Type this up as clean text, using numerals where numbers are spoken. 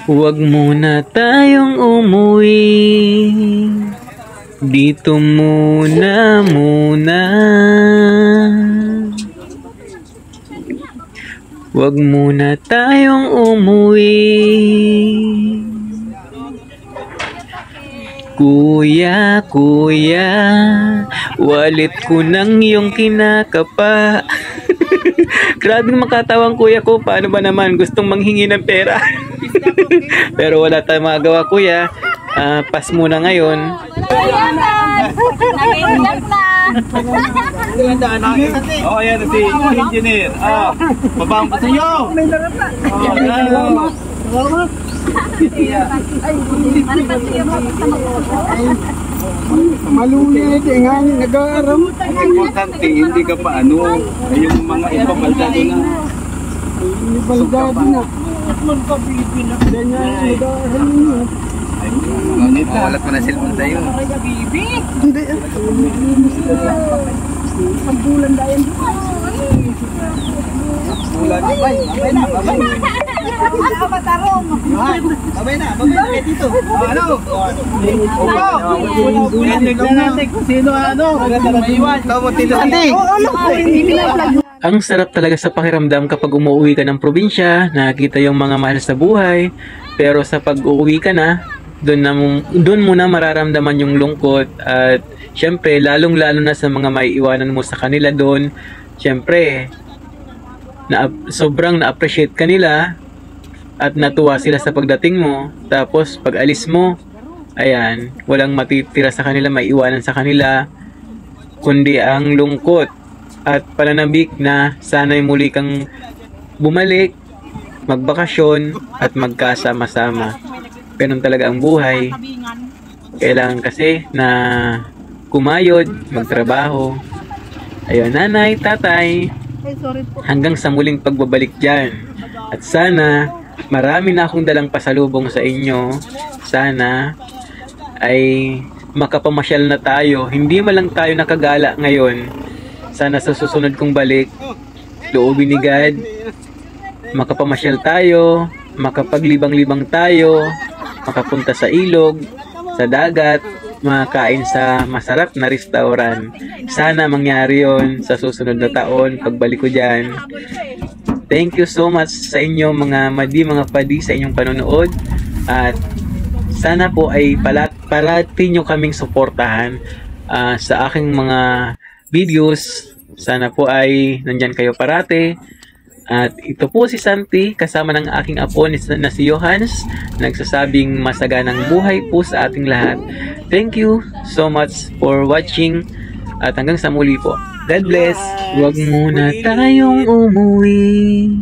Huwag muna tayong umuwi. Dito muna. Huwag muna tayong umuwi. Kuya, wallet ko nang iyong kinakapa. Grabe makatawang kuya ko. Paano ba naman? Gustong manghingi ng pera. Pero wala tayong magagawa kuya. Pass muna ngayon. Oh, yan si engineer. Babang pa sa iyo. Maluya ito nga nag-aaram. Ang importante, hindi ka pa ano, yung mga ipabaldado na. Ibaldado na. Ganyan, nag-aaram nyo. Mawalat mo na cellphone tayo. Hindi. Ang bulan dayan. Bulan na, babay na. Babay na dito. Ano? Tignan natin kung sino ano. Ang sarap talaga sa pakiramdam kapag umuwi ka ng probinsya, nakikita yung mga mahal sa buhay. Pero sa pag-uwi ka na, doon mo na mararamdaman yung lungkot. At syempre, lalong-lalo na sa mga maiiwanan mo sa kanila doon. Syempre, sobrang na-appreciate ka nila at natuwa sila sa pagdating mo. Tapos pag alis mo, ayan, walang matitira sa kanila, maiiwanan sa kanila, kundi ang lungkot at pananabik na sana'y muli kang bumalik, magbakasyon at magkasama-sama. Ganun talaga ang buhay. Kailangan kasi na kumayod, magtrabaho. Ayun, nanay, tatay, hanggang sa muling pagbabalik dyan. At sana, marami na akong dalang pasalubong sa inyo. Sana ay makapamasyal na tayo. Hindi man lang tayo nakagala ngayon. Sana sa susunod kong balik, loobin ni God, makapamasyal tayo, makapaglibang-libang tayo, makapunta sa ilog, sa dagat, makain sa masarap na restaurant. Sana mangyari yon sa susunod na taon pagbalik ko dyan. Thank you so much sa inyo mga padi sa inyong panonood. At sana po ay parati nyo kaming suportahan sa aking mga videos. Sana po ay nandyan kayo parati. At ito po si Santi kasama ng aking apo na si Johans, nagsasabing masaganang buhay po sa ating lahat. Thank you so much for watching at hanggang sa muli po. God bless. Huwag muna tayong umuwi.